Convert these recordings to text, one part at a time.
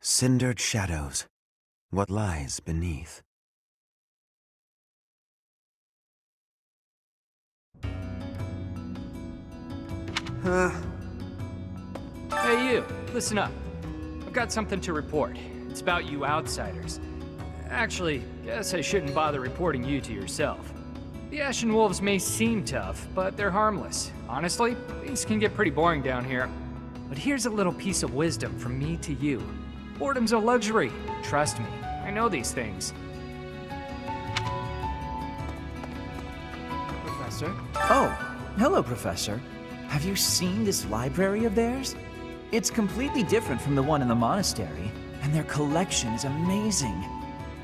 Cindered shadows. What lies beneath? Hey you, listen up. I've got something to report. It's about you outsiders. Actually, guess I shouldn't bother reporting you to yourself. The Ashen Wolves may seem tough, but they're harmless. Honestly, things can get pretty boring down here. But here's a little piece of wisdom from me to you. Boredom's a luxury. Trust me, I know these things. Professor? Oh, hello, Professor. Have you seen this library of theirs? It's completely different from the one in the monastery, and their collection is amazing.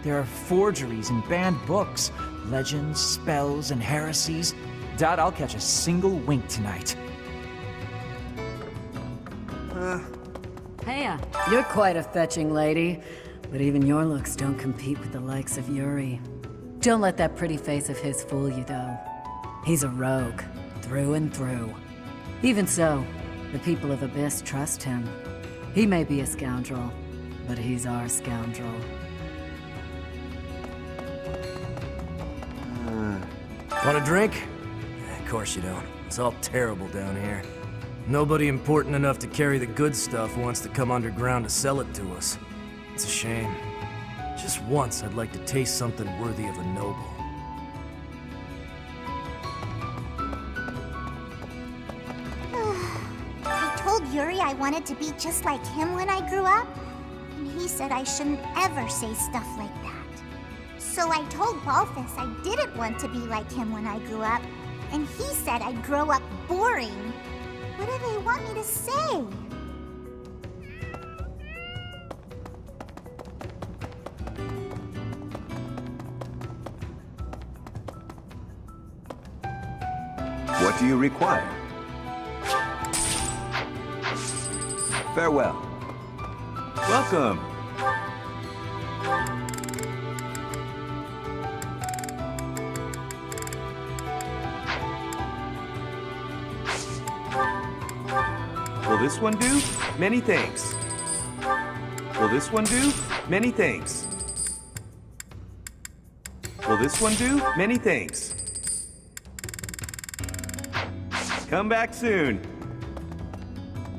There are forgeries and banned books, legends, spells, and heresies. Doubt I'll catch a single wink tonight. Hey, you're quite a fetching lady, but even your looks don't compete with the likes of Yuri. Don't let that pretty face of his fool you, though. He's a rogue, through and through. Even so, the people of Abyss trust him. He may be a scoundrel, but he's our scoundrel. Want a drink? Of course you don't. It's all terrible down here. Nobody important enough to carry the good stuff wants to come underground to sell it to us. It's a shame. Just once I'd like to taste something worthy of a noble. I told Yuri I wanted to be just like him when I grew up, and he said I shouldn't ever say stuff like that. So I told Balthus I didn't want to be like him when I grew up, and he said I'd grow up boring. What do they want me to say? What do you require? Farewell. Welcome. Will this one do? Many thanks. Will this one do? Many thanks. Will this one do? Many thanks. Come back soon.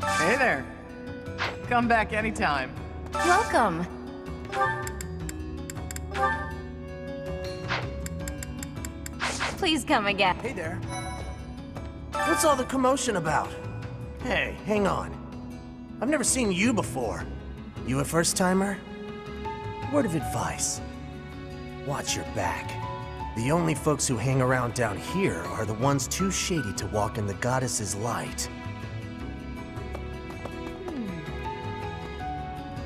Hey there. Come back anytime. Welcome. Please come again. Hey there. What's all the commotion about? Hey, hang on. I've never seen you before. You a first-timer? Word of advice. Watch your back. The only folks who hang around down here are the ones too shady to walk in the goddess's light.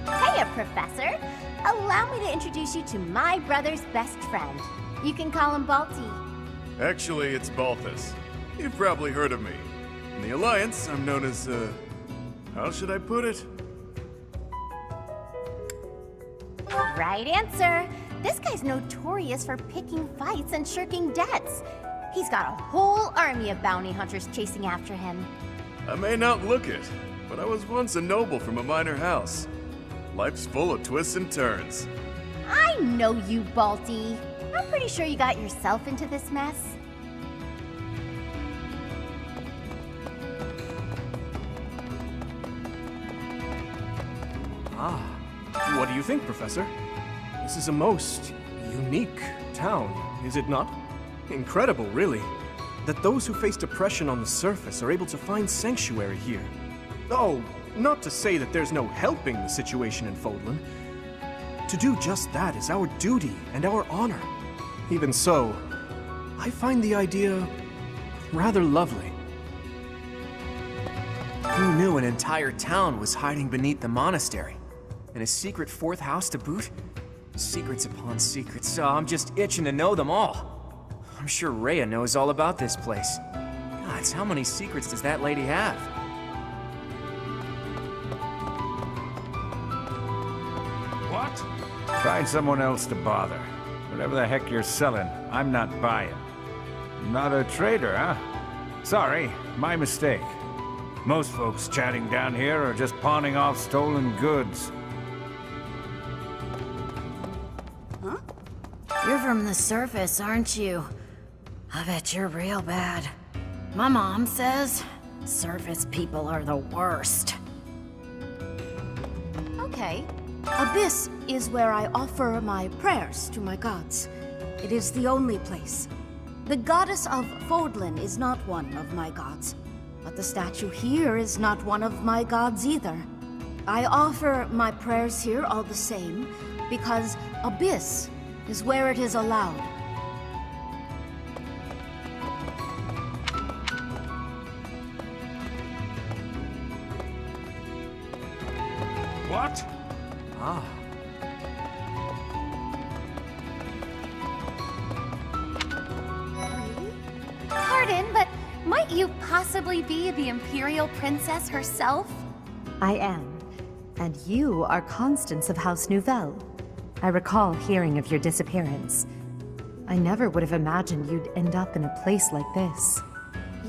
Hiya, Professor. Allow me to introduce you to my brother's best friend. You can call him Balti. Actually, it's Balthus. You've probably heard of me. In the Alliance, I'm known as, how should I put it? Right answer. This guy's notorious for picking fights and shirking debts. He's got a whole army of bounty hunters chasing after him. I may not look it, but I was once a noble from a minor house. Life's full of twists and turns. I know you, Balti. I'm pretty sure you got yourself into this mess. What do you think, Professor? This is a most unique town, is it not? Incredible, really, that those who face depression on the surface are able to find sanctuary here. Oh, not to say that there's no helping the situation in Fodlan. To do just that is our duty and our honor. Even so, I find the idea rather lovely. Who knew an entire town was hiding beneath the monastery? And a secret fourth house to boot? Secrets upon secrets, so I'm just itching to know them all. I'm sure Rhea knows all about this place. Gods, how many secrets does that lady have? What? Find someone else to bother. Whatever the heck you're selling, I'm not buying. Not a trader, huh? Sorry, my mistake. Most folks chatting down here are just pawning off stolen goods. You're from the surface, aren't you? I bet you're real bad. My mom says surface people are the worst. Okay. Abyss is where I offer my prayers to my gods. It is the only place. The goddess of Fodlan is not one of my gods, but the statue here is not one of my gods either. I offer my prayers here all the same, because Abyss is where it is allowed. What? Ah. Pardon, but might you possibly be the Imperial Princess herself? I am. And you are Constance of House Nouvelle. I recall hearing of your disappearance. I never would have imagined you'd end up in a place like this.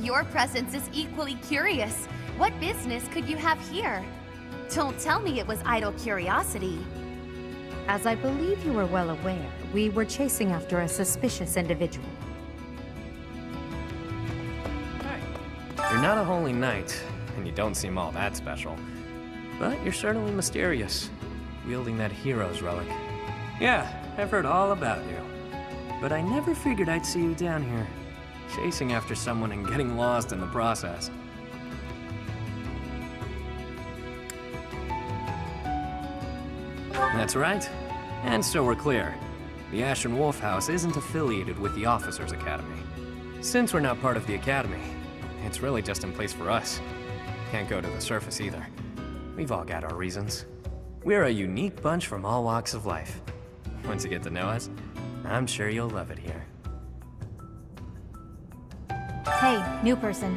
Your presence is equally curious. What business could you have here? Don't tell me it was idle curiosity. As I believe you are well aware, we were chasing after a suspicious individual. You're not a holy knight, and you don't seem all that special. But you're certainly mysterious, wielding that hero's relic. Yeah, I've heard all about you. But I never figured I'd see you down here, chasing after someone and getting lost in the process. That's right. And so we're clear. The Ashen Wolf House isn't affiliated with the Officers Academy. Since we're not part of the Academy, it's really just in place for us. Can't go to the surface either. We've all got our reasons. We're a unique bunch from all walks of life. Once you get to know us, I'm sure you'll love it here. Hey, new person.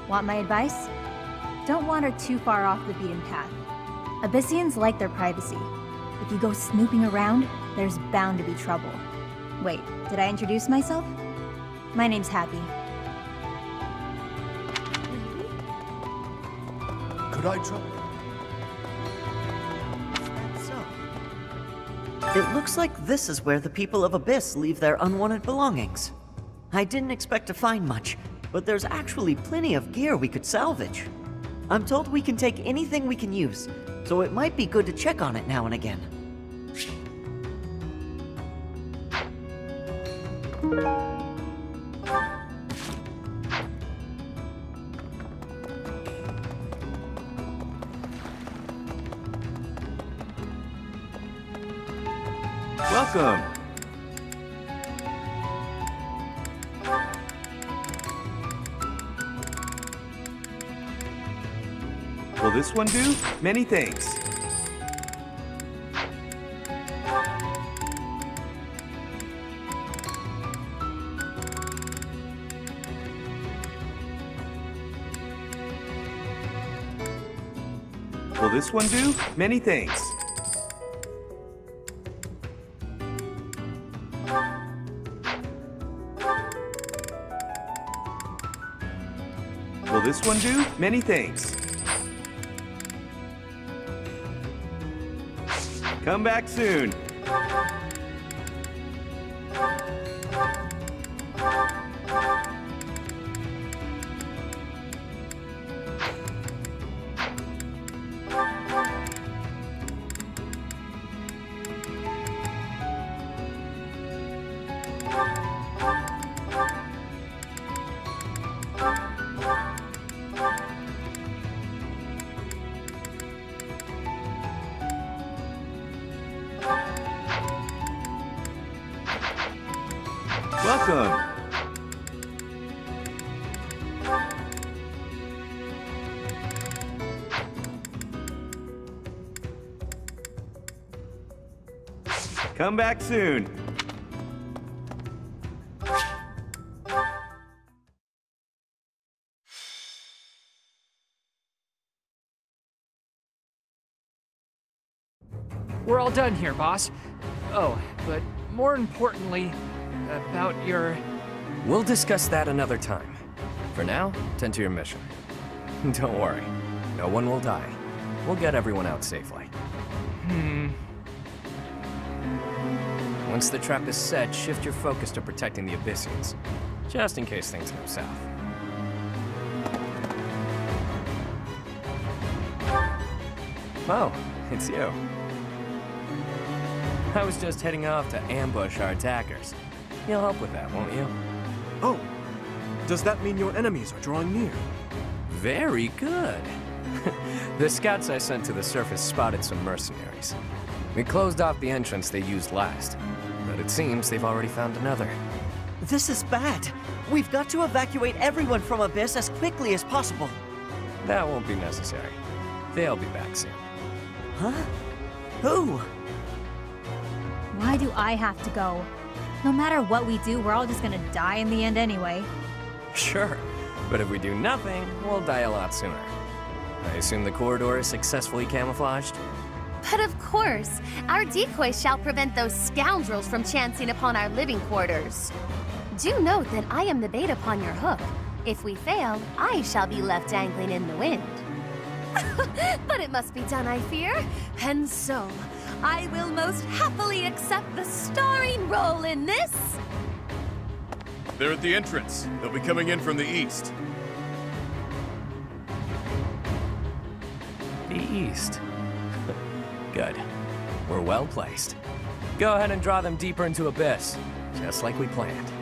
Want my advice? Don't wander too far off the beaten path. Abyssians like their privacy. If you go snooping around, there's bound to be trouble. Wait, did I introduce myself? My name's Happy. Could I try? It looks like this is where the people of Abyss leave their unwanted belongings. I didn't expect to find much, but there's actually plenty of gear we could salvage. I'm told we can take anything we can use, so it might be good to check on it now and again. Welcome. Will this one do? Many thanks. Will this one do? Many thanks. Will this one do? Many thanks. Come back soon. Welcome. Come back soon. We're all done here, boss. Oh, but more importantly, about your... We'll discuss that another time. For now, tend to your mission. Don't worry, no one will die. We'll get everyone out safely. Once the trap is set, shift your focus to protecting the Abyssians, just in case things go south. Oh, it's you. I was just heading off to ambush our attackers. You'll help with that, won't you? Oh, does that mean your enemies are drawing near? Very good. The scouts I sent to the surface spotted some mercenaries. We closed off the entrance they used last, but it seems they've already found another. This is bad. We've got to evacuate everyone from Abyss as quickly as possible. That won't be necessary. They'll be back soon. Huh? Who? Why do I have to go? No matter what we do, we're all just gonna die in the end anyway. Sure, but if we do nothing, we'll die a lot sooner. I assume the corridor is successfully camouflaged? But of course, our decoy shall prevent those scoundrels from chancing upon our living quarters. Do note that I am the bait upon your hook. If we fail, I shall be left dangling in the wind. But it must be done, I fear. And so, I will most happily accept the starring role in this. They're at the entrance. They'll be coming in from the east. The east. Good. We're well placed. Go ahead and draw them deeper into Abyss, just like we planned.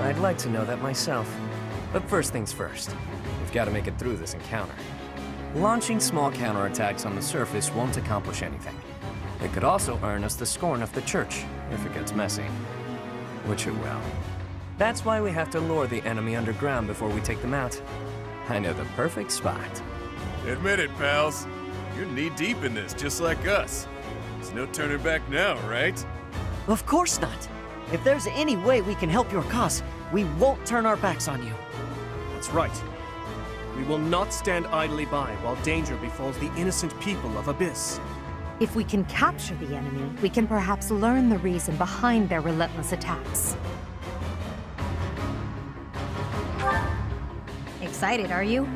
I'd like to know that myself. But first things first, we've got to make it through this encounter. Launching small counterattacks on the surface won't accomplish anything. It could also earn us the scorn of the Church, if it gets messy. Which it will. That's why we have to lure the enemy underground before we take them out. I know the perfect spot. Admit it, pals. You're knee-deep in this, just like us. There's no turning back now, right? Of course not. If there's any way we can help your cause, we won't turn our backs on you. That's right. We will not stand idly by while danger befalls the innocent people of Abyss. If we can capture the enemy, we can perhaps learn the reason behind their relentless attacks. Excited, are you?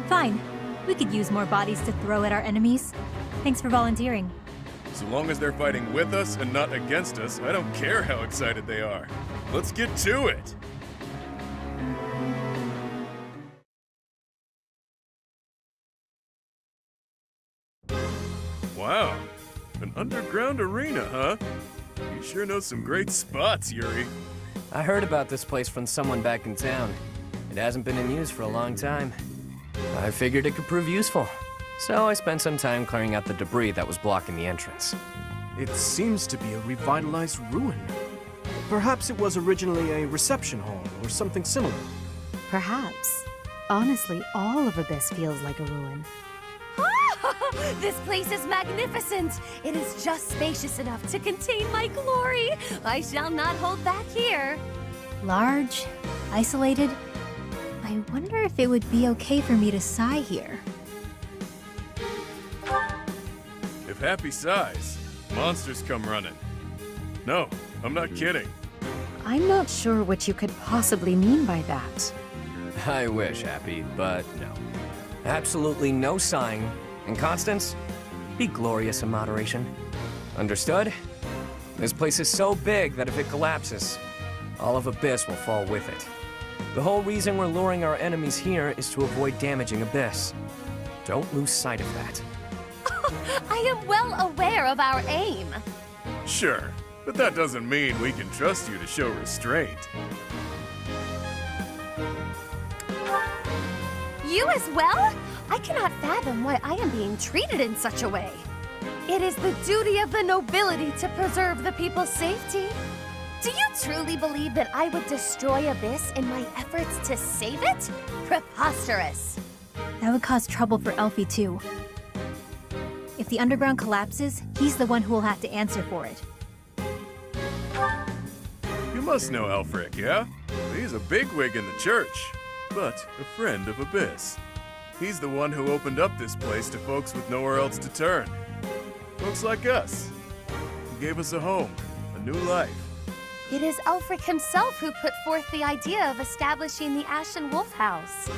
Fine. We could use more bodies to throw at our enemies. Thanks for volunteering. So long as they're fighting with us and not against us, I don't care how excited they are. Let's get to it! Wow, an underground arena, huh? You sure know some great spots, Yuri. I heard about this place from someone back in town. It hasn't been in use for a long time. I figured it could prove useful. So I spent some time clearing out the debris that was blocking the entrance. It seems to be a revitalized ruin. Perhaps it was originally a reception hall or something similar. Perhaps. Honestly, all of Abyss feels like a ruin. This place is magnificent! It is just spacious enough to contain my glory! I shall not hold back here! Large, isolated. I wonder if it would be okay for me to sigh here. If Happy sighs, monsters come running. No, I'm not kidding. I'm not sure what you could possibly mean by that. I wish, Happy, but no. Absolutely no sighing. And Constance, be glorious in moderation. Understood? This place is so big that if it collapses, all of Abyss will fall with it. The whole reason we're luring our enemies here is to avoid damaging Abyss. Don't lose sight of that. I am well aware of our aim. Sure, but that doesn't mean we can trust you to show restraint. You as well? I cannot fathom why I am being treated in such a way. It is the duty of the nobility to preserve the people's safety. Do you truly believe that I would destroy Abyss in my efforts to save it? Preposterous. That would cause trouble for Elfie too. If the underground collapses, he's the one who will have to answer for it. You must know Elfric, yeah? He's a bigwig in the church, but a friend of Abyss. He's the one who opened up this place to folks with nowhere else to turn. Folks like us. He gave us a home, a new life. It is Aelfric himself who put forth the idea of establishing the Ashen Wolf House.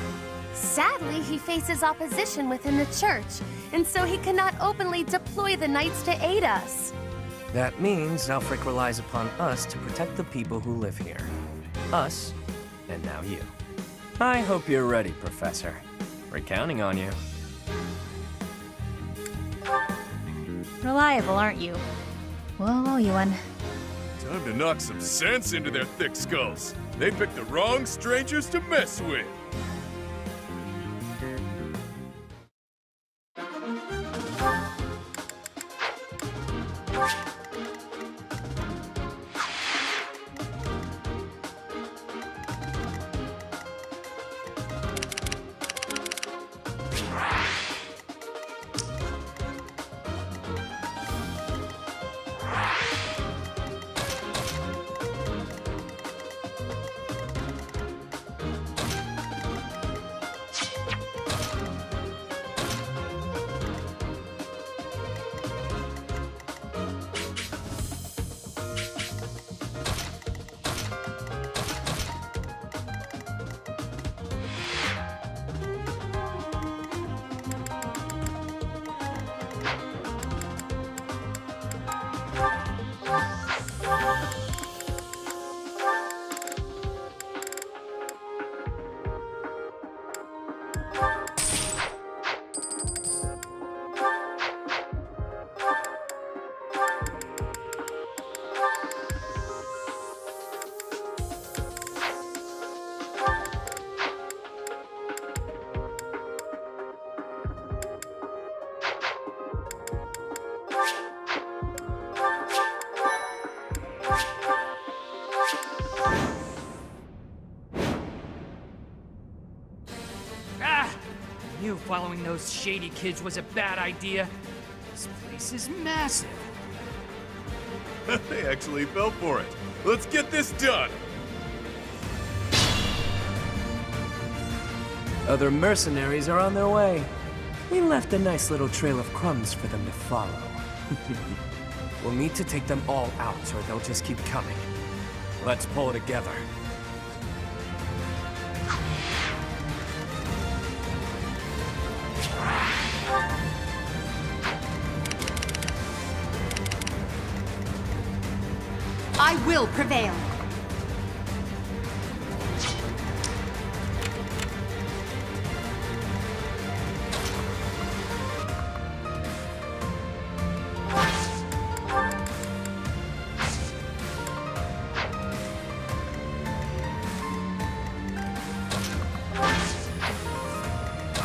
Sadly, he faces opposition within the church, and so he cannot openly deploy the knights to aid us. That means Aelfric relies upon us to protect the people who live here. Us, and now you. I hope you're ready, Professor. We're counting on you. Reliable, aren't you? We'll owe you one. Time to knock some sense into their thick skulls. They picked the wrong strangers to mess with. Following those shady kids was a bad idea. This place is massive. They actually fell for it. Let's get this done! Other mercenaries are on their way. We left a nice little trail of crumbs for them to follow. We'll need to take them all out, or they'll just keep coming. Let's pull it together. I will prevail.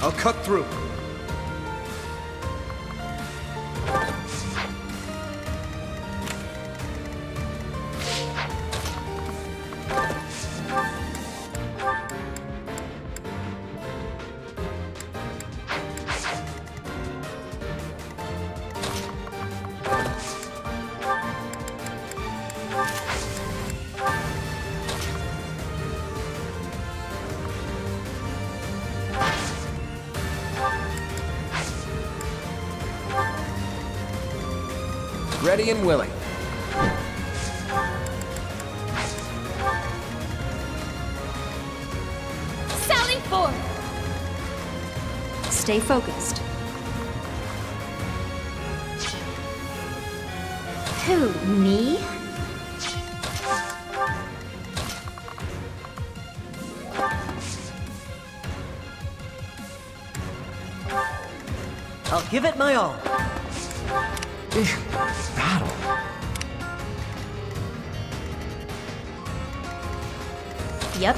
I'll cut through. Ready and willing. Sally forth! Stay focused. Who, me? I'll give it my all. Battle. Yep.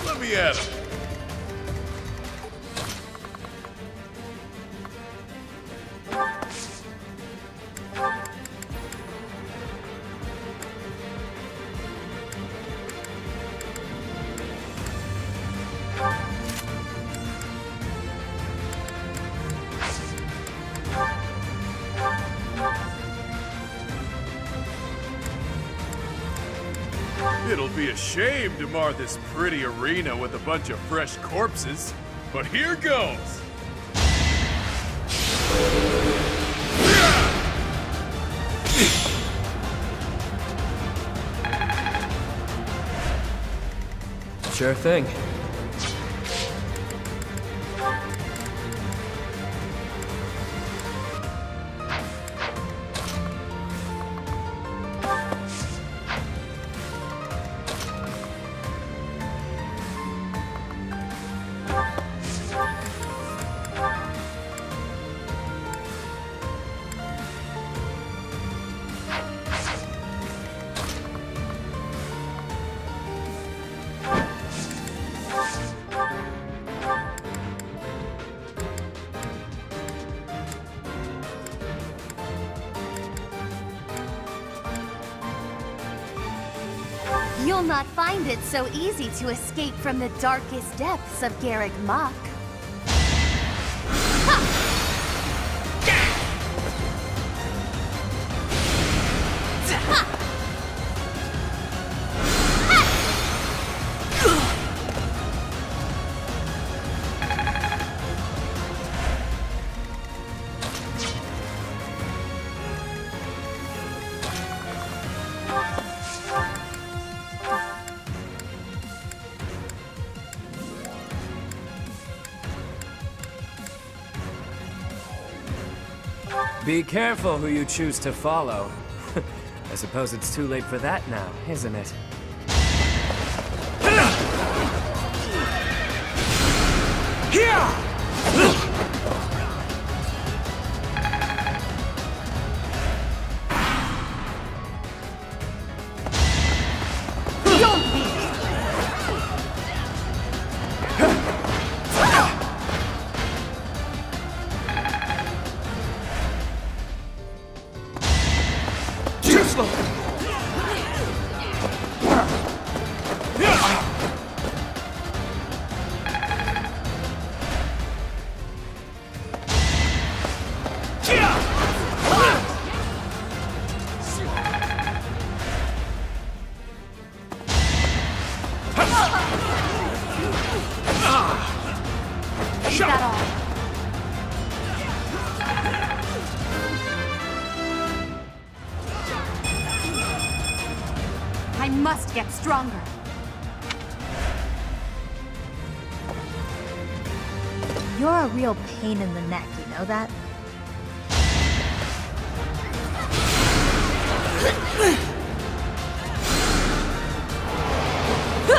Let me at him. It'll be a shame to mar this pretty arena with a bunch of fresh corpses, but here goes! Sure thing. You'll not find it so easy to escape from the darkest depths of Garreg Mach. Be careful who you choose to follow. I suppose it's too late for that now, isn't it? I must get stronger. You're a real pain in the neck, you know that?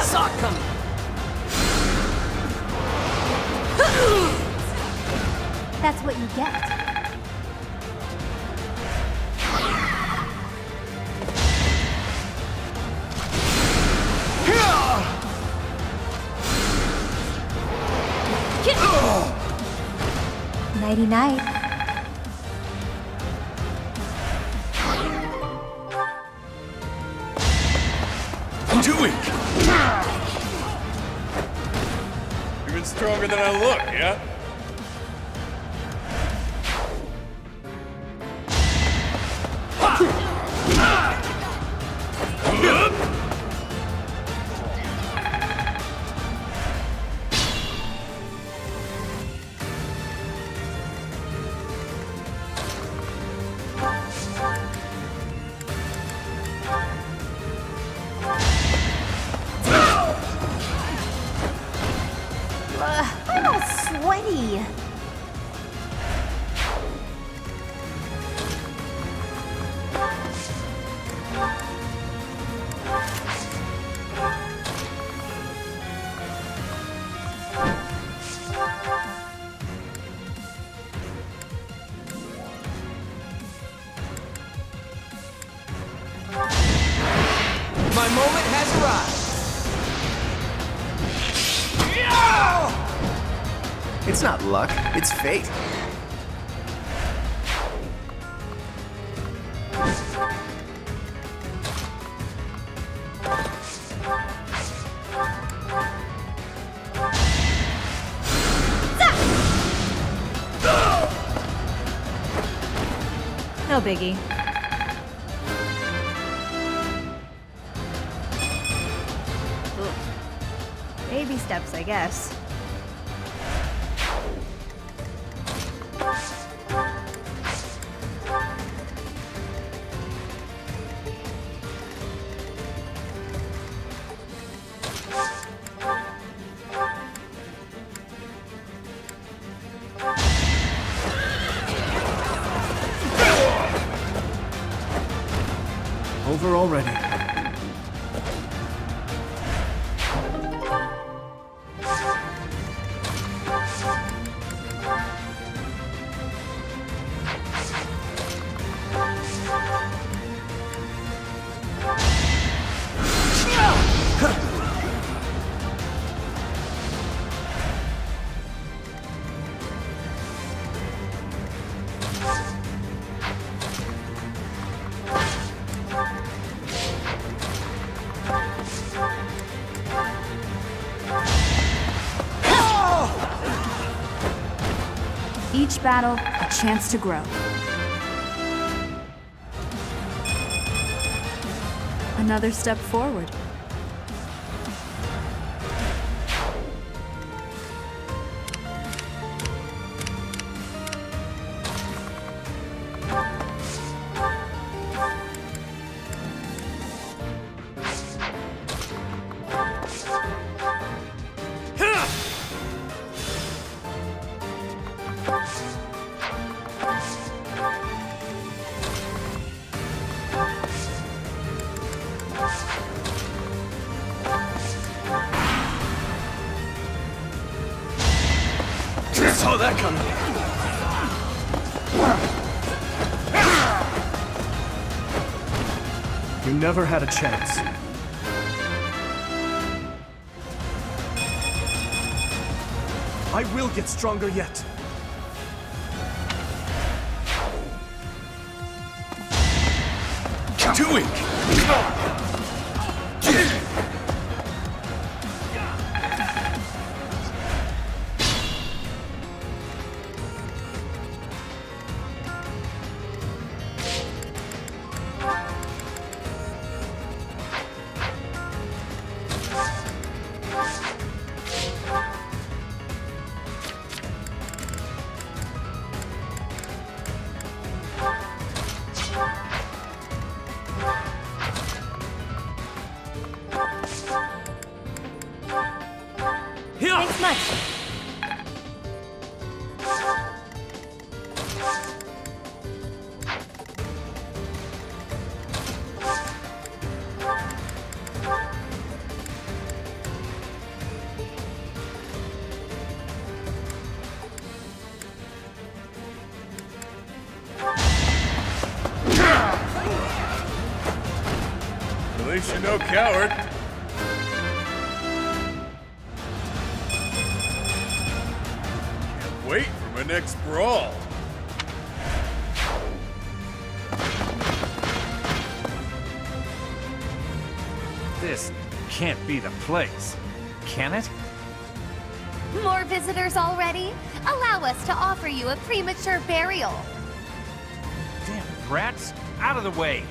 Saw it coming. That's what you get. Nighty-night. Too weak! Even stronger than I look, yeah? I'm all sweaty. My moment has arrived. It's not luck, it's fate. No biggie. Baby steps, I guess. Over already. Each battle, a chance to grow. Another step forward. Saw that coming. You never had a chance. I will get stronger yet. Do it! Thanks much. At least you're no coward. Can't wait for my next brawl. This can't be the place, can it? More visitors already? Allow us to offer you a premature burial. Damn brats, out of the way!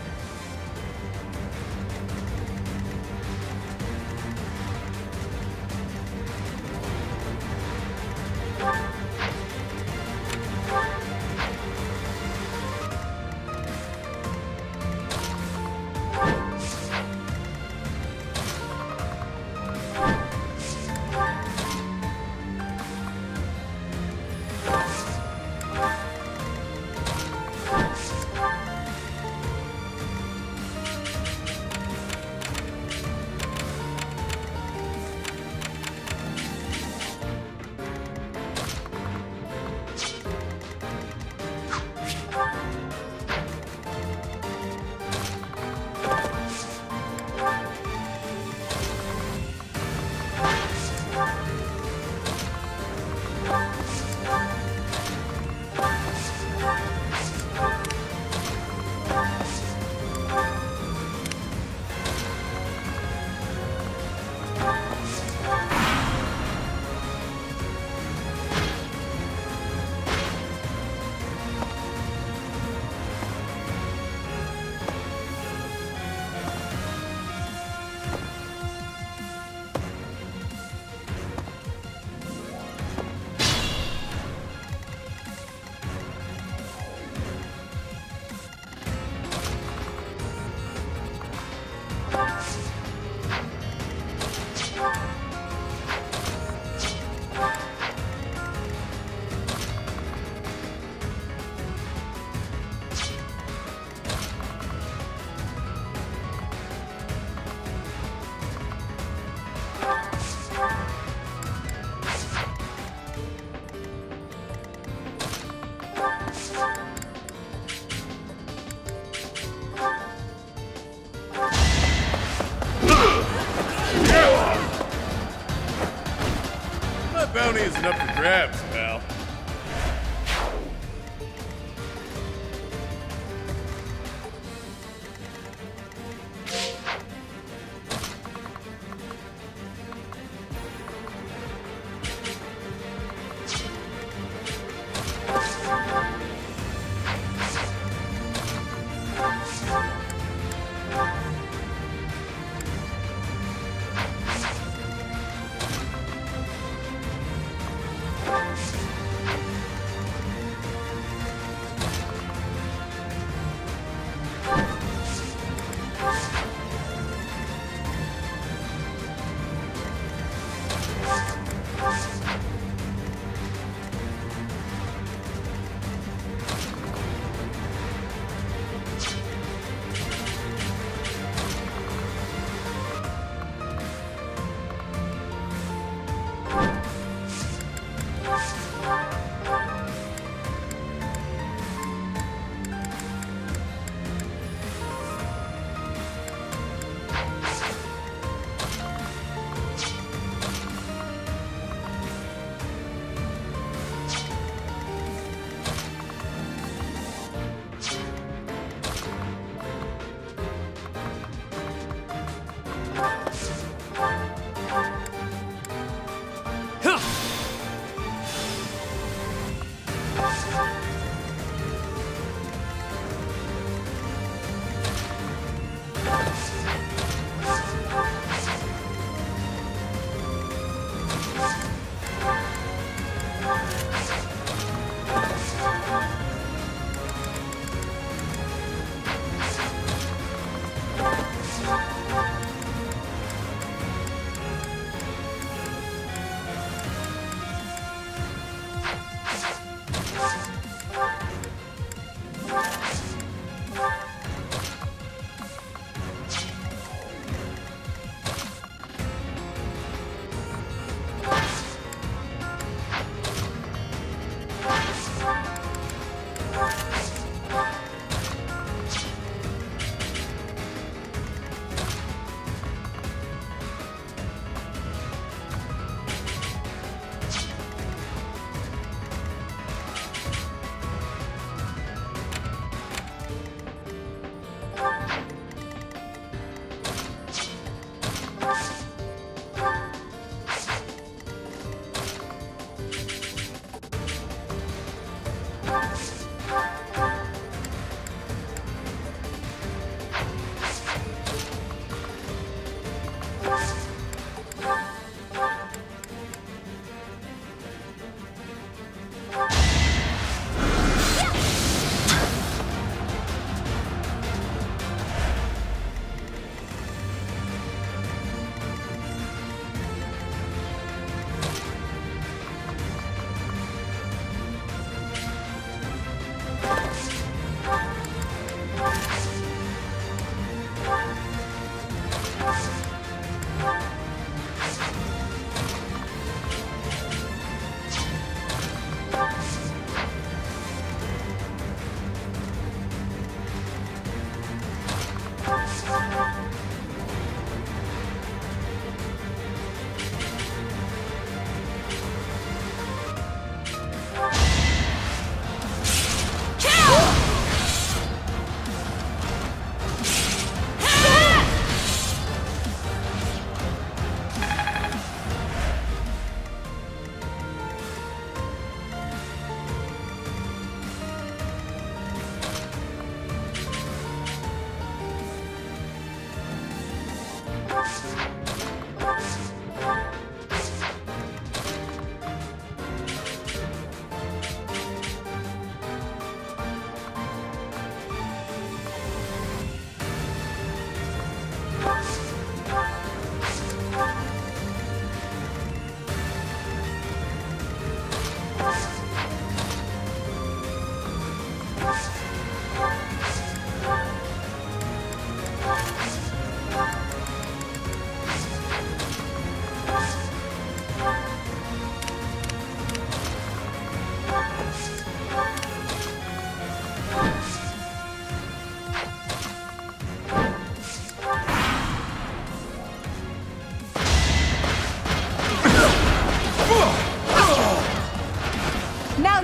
isn't up for grabs, pal.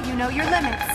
you know your limits.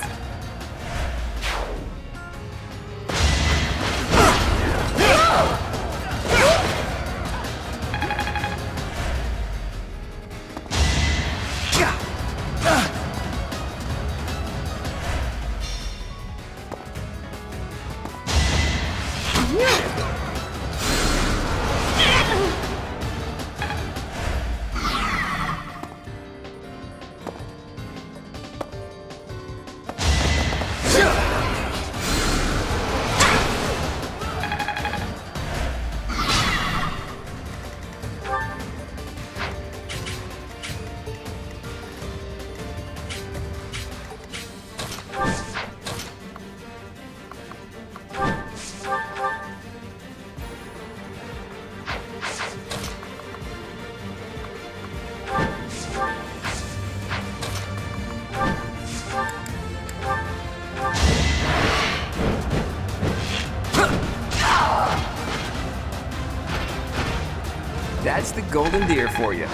That's the golden deer for you.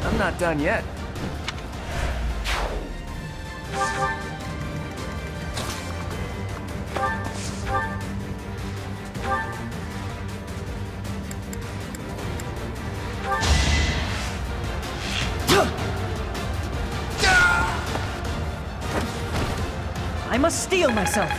I'm not done yet. I must steel myself.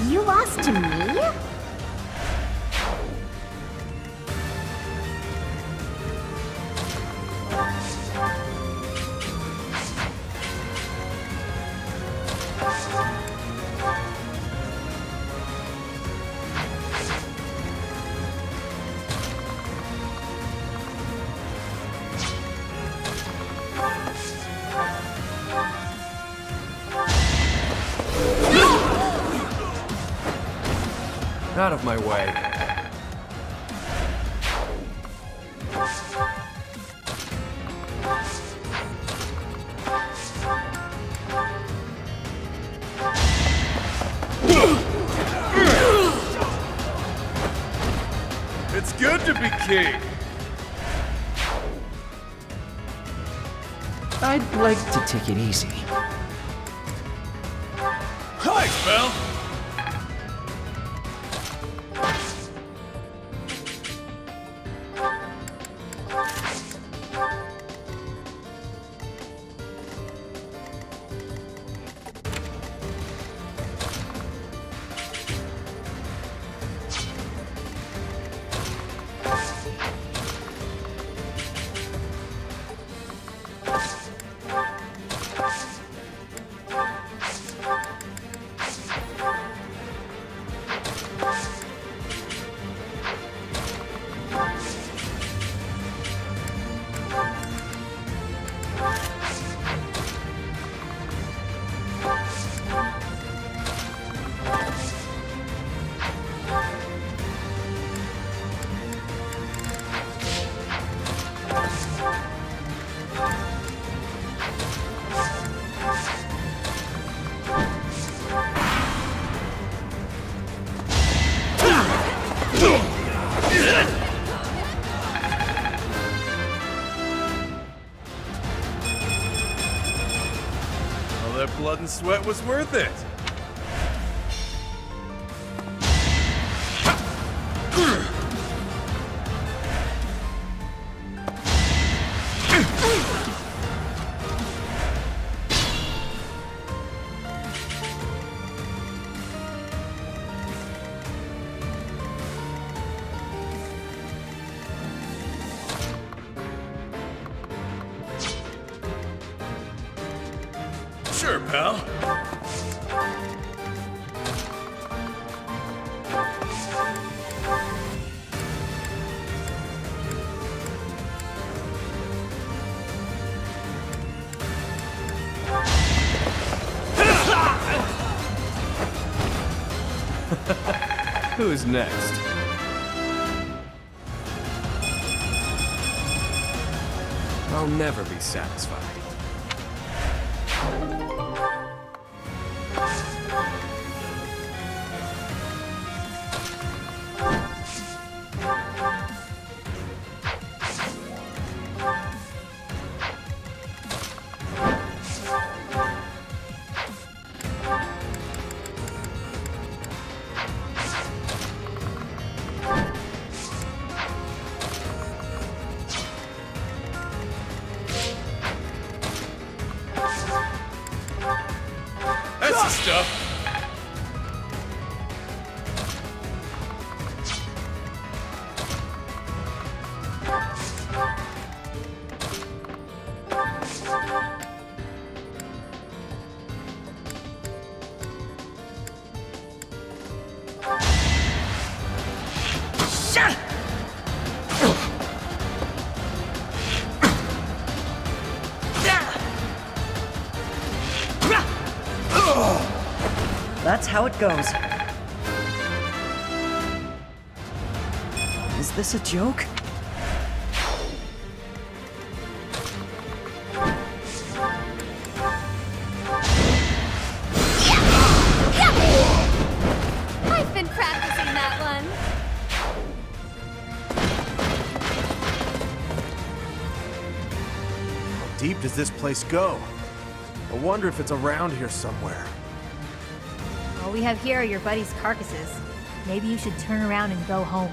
You lost to me? Out of my way. It's good to be king. I'd like to take it easy. Thanks, Belle. All that blood and sweat was worth it. Sure, pal. Who's next? I'll never be satisfied. That's the stuff. That's how it goes. Is this a joke? I've been practicing that one. How deep does this place go? I wonder if it's around here somewhere. All we have here are your buddies' carcasses. Maybe you should turn around and go home.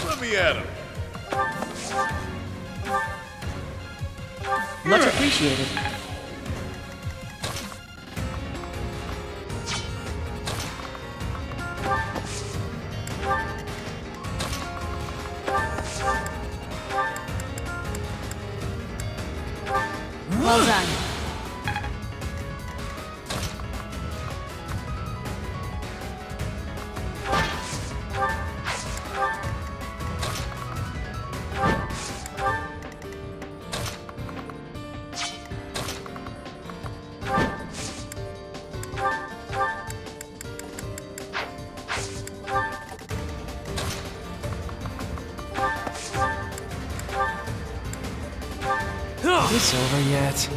Let me at him. Much appreciated. Well done. Is this over yet?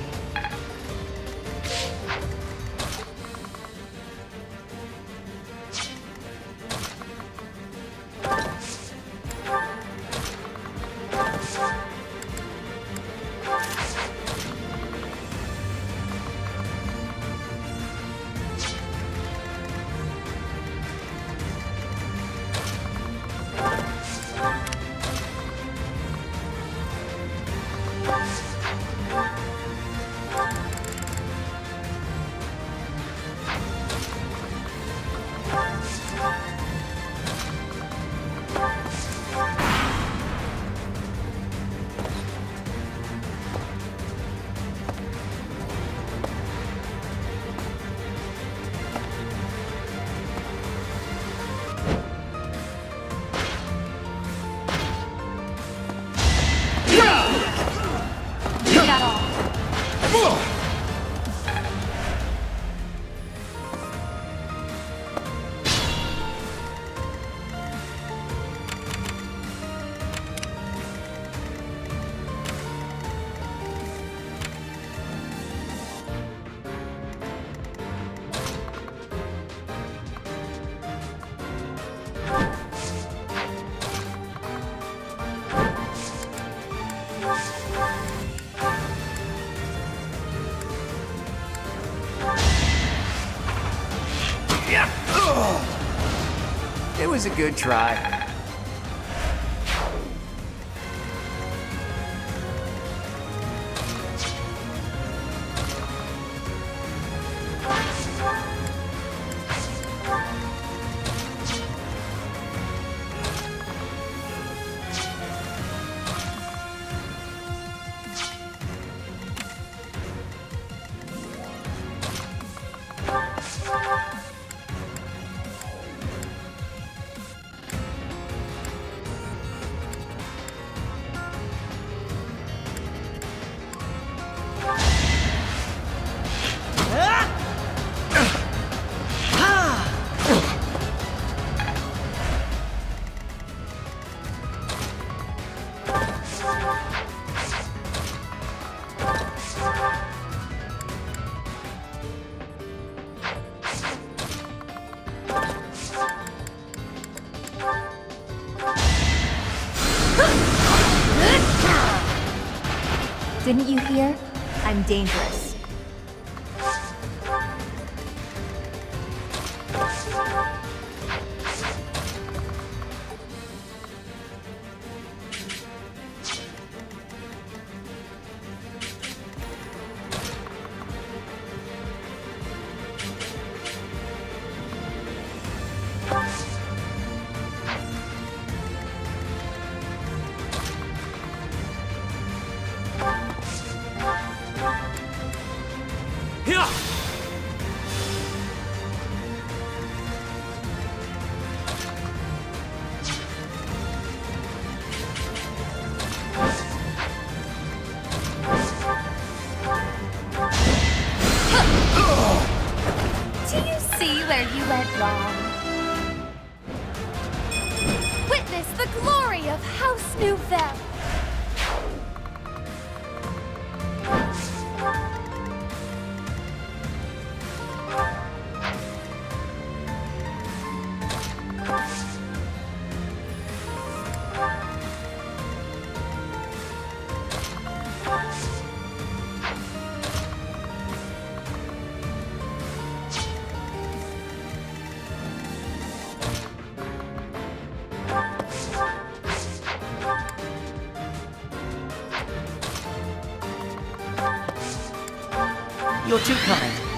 was a good try. Didn't you hear? I'm dangerous. Do you see where you went wrong? Witness the glory of House Nouvelle. You're too kind.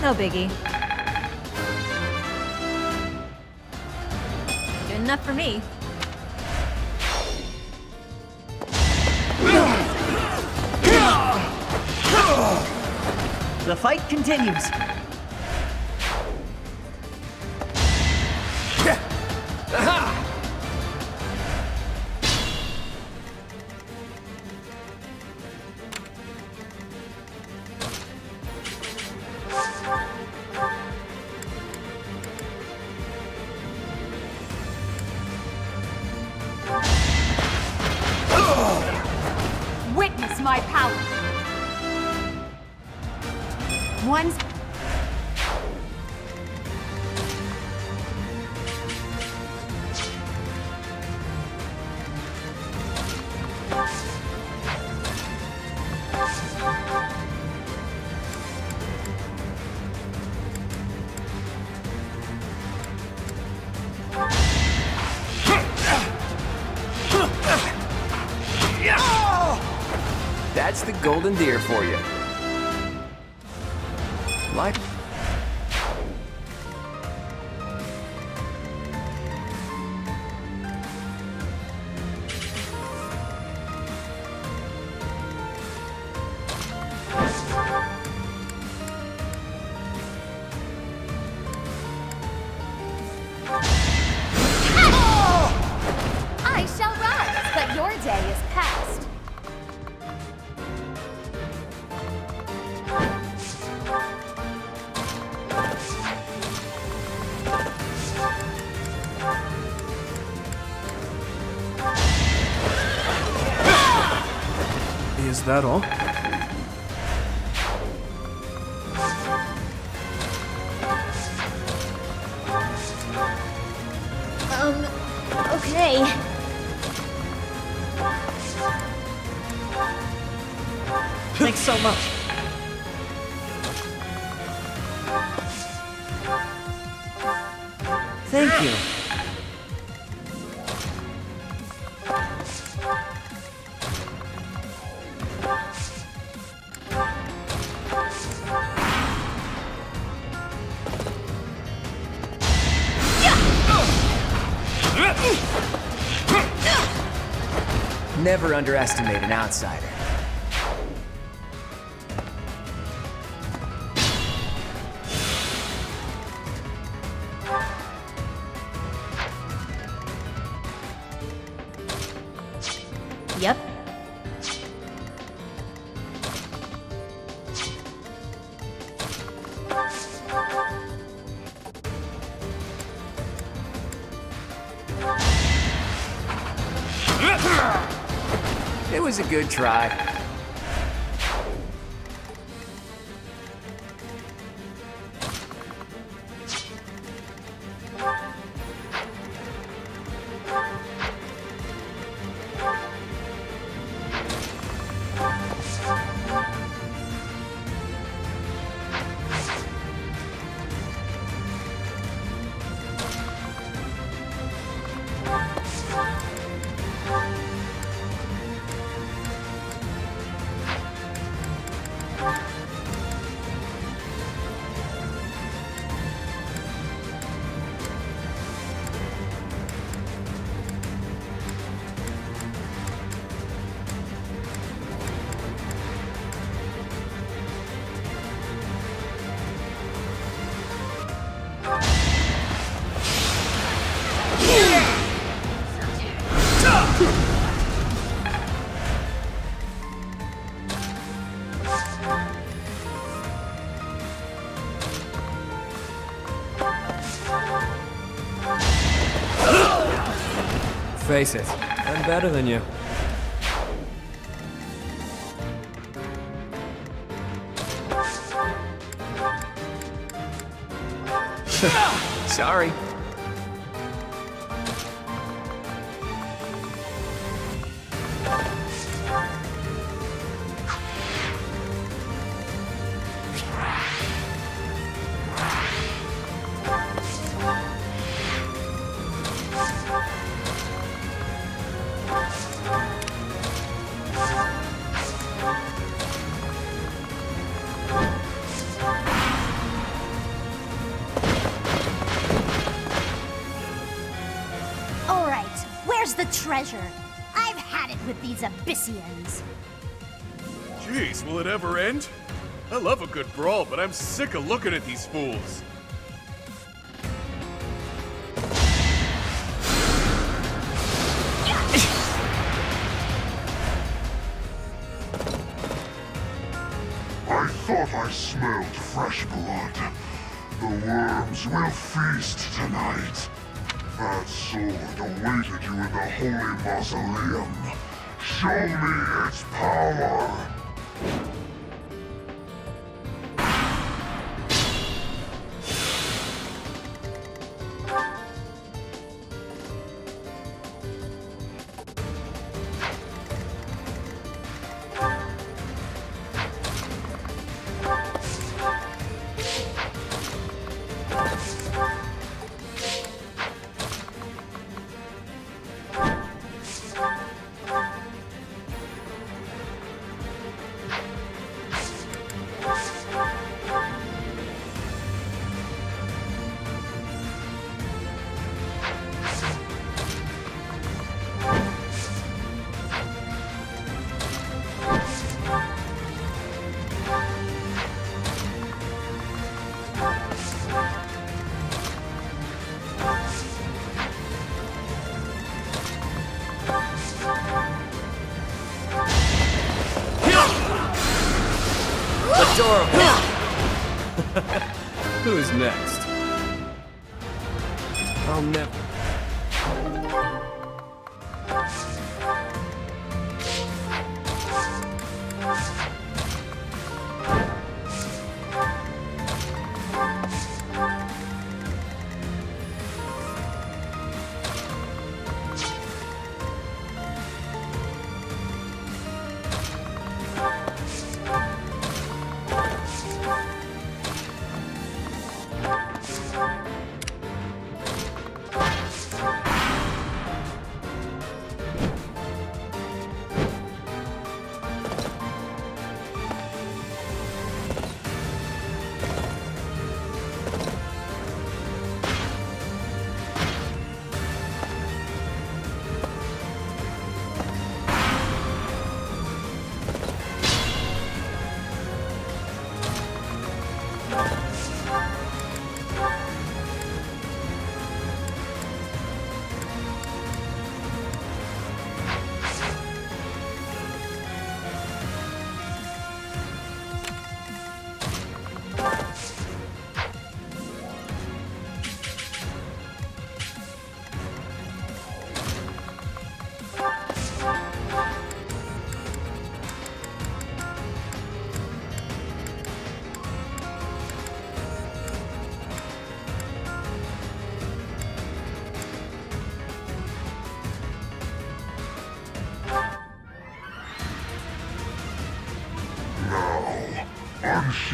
No biggie. Good enough for me. The fight continues. Witness my power. One's That's the golden deer for you. Like that all? Okay. Thanks so much. Thank you. Never underestimate an outsider. Yep. It was a good try. Face it, I'm better than you. Sorry. The treasure. I've had it with these Abyssians. Jeez, will it ever end? I love a good brawl, but I'm sick of looking at these fools. I thought I smelled fresh blood. The worms will feast tonight. That sword awaited you in the Holy Mausoleum. Show me its power! Who's next? I'll never...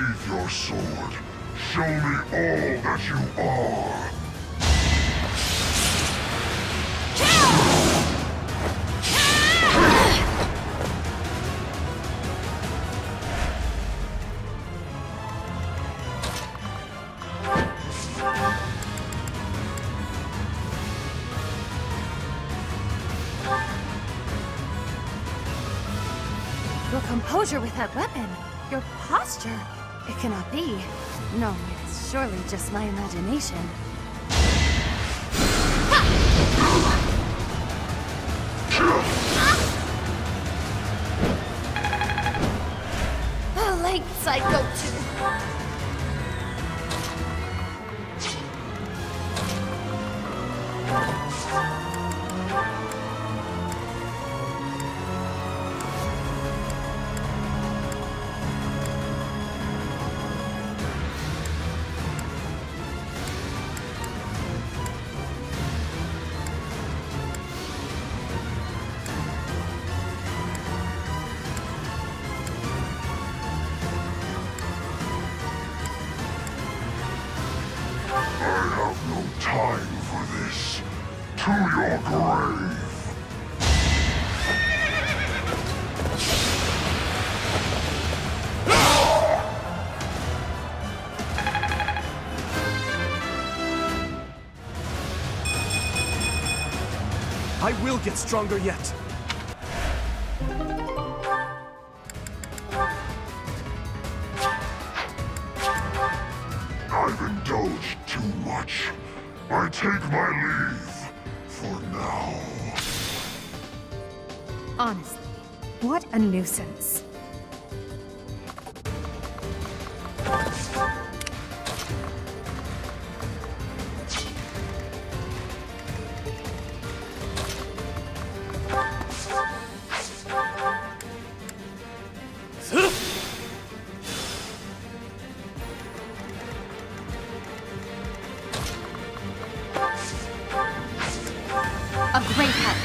Unsheath your sword. Show me all that you are. Your composure with that weapon. Your posture. It cannot be. No, it's surely just my imagination. The lengths I go to. Time for this. To your grave. I will get stronger yet. I've indulged too much. I take my leave for now. Honestly, what a nuisance. A great help.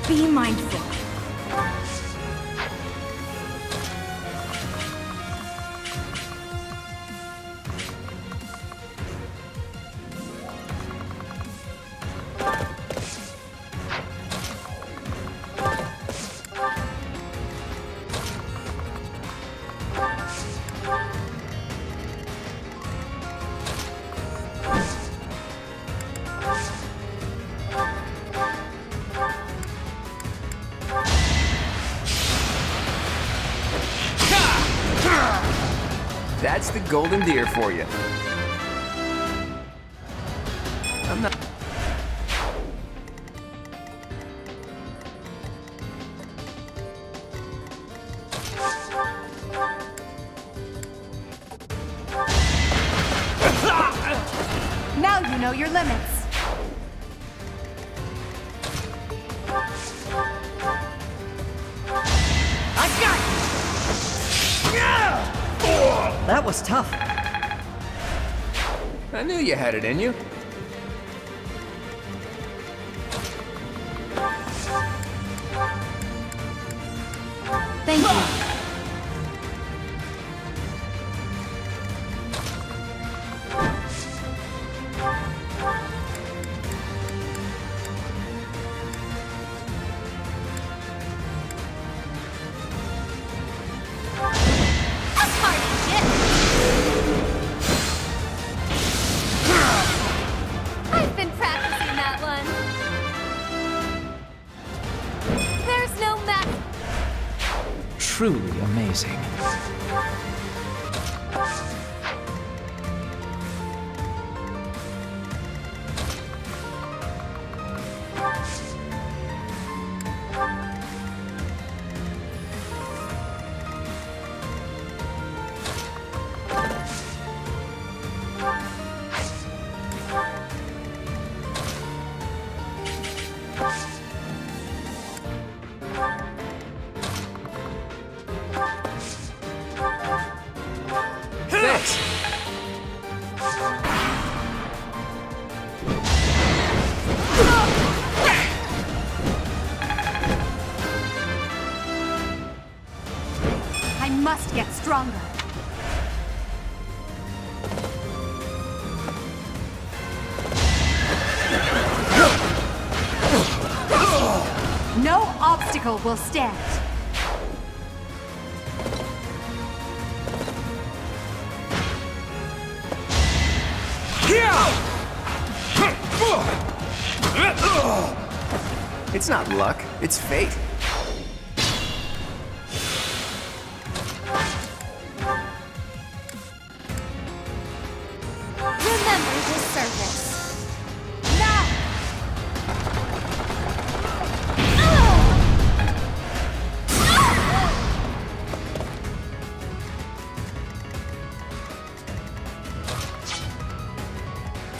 Be mindful. That's the golden deer for you. I'm not... Now you know your limits. That was tough. I knew you had it in you. Thank you. I've been practicing that one. There's no match. Truly amazing. Thanks. I must get stronger. No obstacle will stand. It's not luck, it's fate. Remember this surface. Now!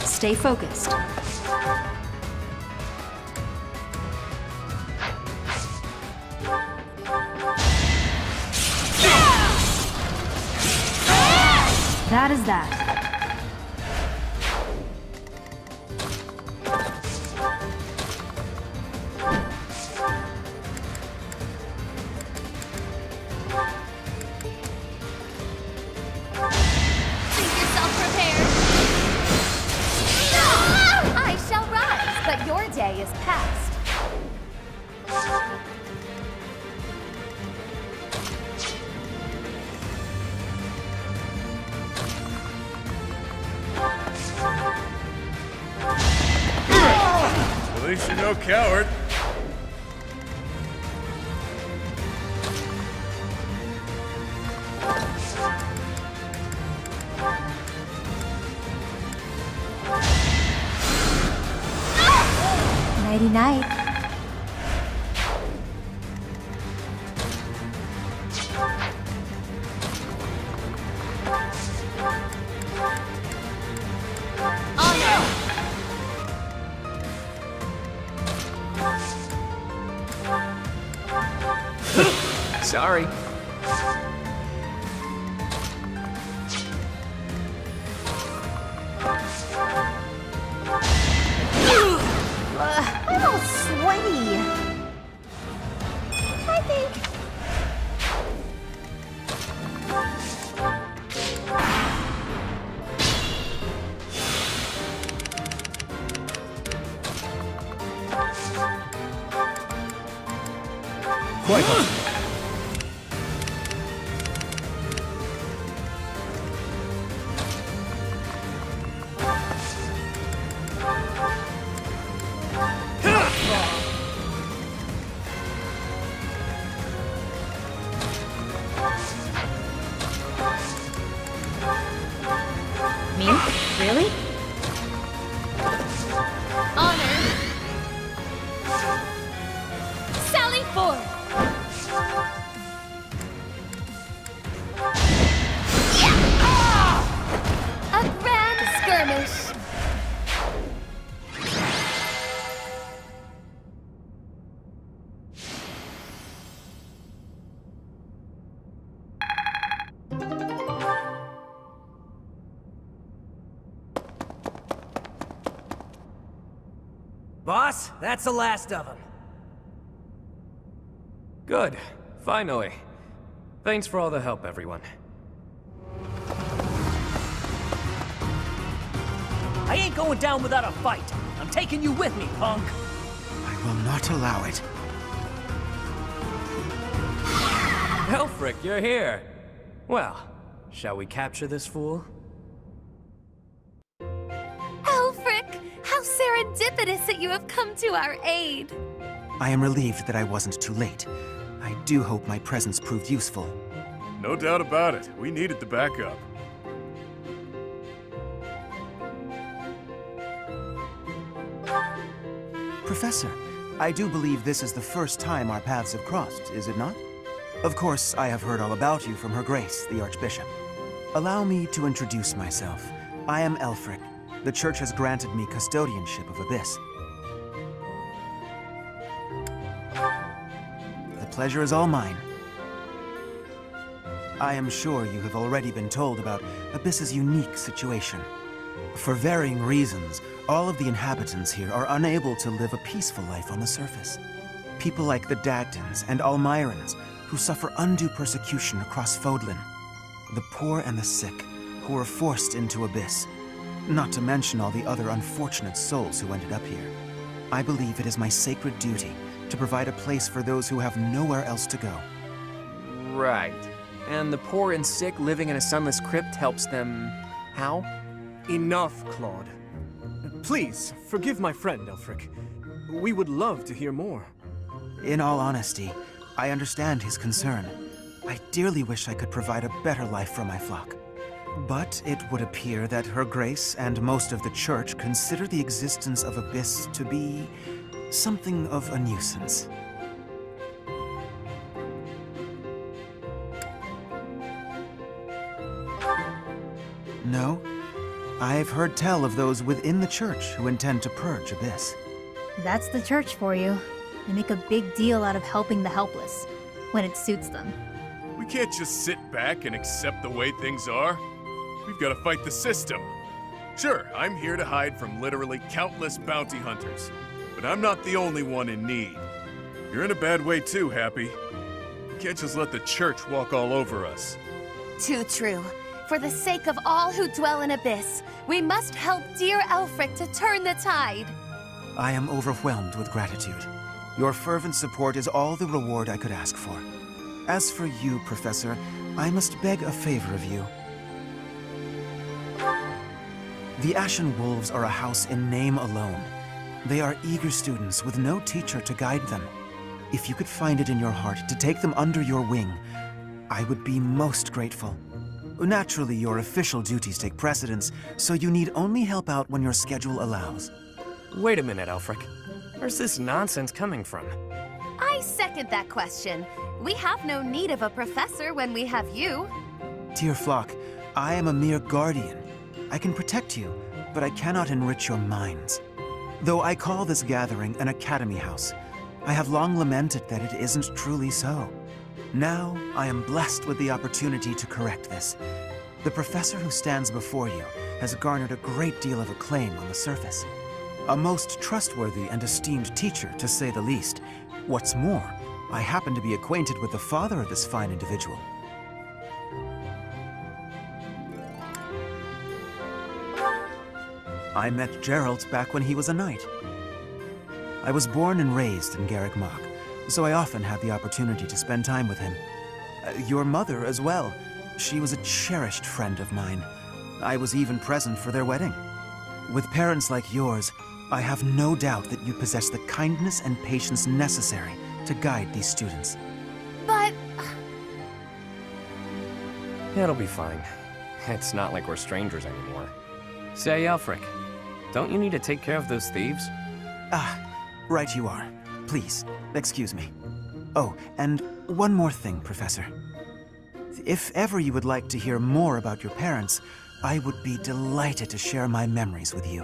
Stay focused. That is that. Think yourself prepared. I shall rise, but your day is past. At least you're no coward. Nighty night. Sorry. I'm all sweaty. I think. Quite possible. Me? Really? Honor. Sally forth. A grand skirmish. Boss, that's the last of them. Good. Finally. Thanks for all the help, everyone. I ain't going down without a fight. I'm taking you with me, punk. I will not allow it. Aelfric, you're here. Well, shall we capture this fool? Aelfric, how serendipitous that you have come to our aid. I am relieved that I wasn't too late. I do hope my presence proved useful. No doubt about it. We needed the backup. Professor, I do believe this is the first time our paths have crossed, is it not? Of course, I have heard all about you from Her Grace, the Archbishop. Allow me to introduce myself. I am Aelfric. The Church has granted me custodianship of Abyss. The pleasure is all mine. I am sure you have already been told about Abyss's unique situation. For varying reasons, all of the inhabitants here are unable to live a peaceful life on the surface. People like the Dagdans and Almirans, who suffer undue persecution across Fodlan. The poor and the sick, who were forced into Abyss. Not to mention all the other unfortunate souls who ended up here. I believe it is my sacred duty to provide a place for those who have nowhere else to go. Right. And the poor and sick living in a sunless crypt helps them... how? Enough, Claude. Please, forgive my friend, Aelfric. We would love to hear more. In all honesty, I understand his concern. I dearly wish I could provide a better life for my flock. But it would appear that Her Grace and most of the Church consider the existence of Abyss to be something of a nuisance. No? I've heard tell of those within the Church who intend to purge Abyss. That's the Church for you. They make a big deal out of helping the helpless, when it suits them. We can't just sit back and accept the way things are. We've got to fight the system. Sure, I'm here to hide from literally countless bounty hunters, but I'm not the only one in need. You're in a bad way too, Happy. We can't just let the Church walk all over us. Too true. For the sake of all who dwell in Abyss, we must help dear Aelfric to turn the tide. I am overwhelmed with gratitude. Your fervent support is all the reward I could ask for. As for you, Professor, I must beg a favor of you. The Ashen Wolves are a house in name alone. They are eager students with no teacher to guide them. If you could find it in your heart to take them under your wing, I would be most grateful. Naturally, your official duties take precedence, so you need only help out when your schedule allows. Wait a minute, Aelfric. Where's this nonsense coming from? I second that question. We have no need of a professor when we have you. Dear flock, I am a mere guardian. I can protect you, but I cannot enrich your minds. Though I call this gathering an academy house, I have long lamented that it isn't truly so. Now, I am blessed with the opportunity to correct this. The professor who stands before you has garnered a great deal of acclaim on the surface. A most trustworthy and esteemed teacher, to say the least. What's more, I happen to be acquainted with the father of this fine individual. I met Geralt back when he was a knight. I was born and raised in Garreg Mach, so I often had the opportunity to spend time with him. Your mother as well. She was a cherished friend of mine. I was even present for their wedding. With parents like yours, I have no doubt that you possess the kindness and patience necessary to guide these students. But... It'll be fine. It's not like we're strangers anymore. Say, Aelfric, don't you need to take care of those thieves? Ah, right you are. Please, excuse me. Oh, and one more thing, Professor. If ever you would like to hear more about your parents, I would be delighted to share my memories with you.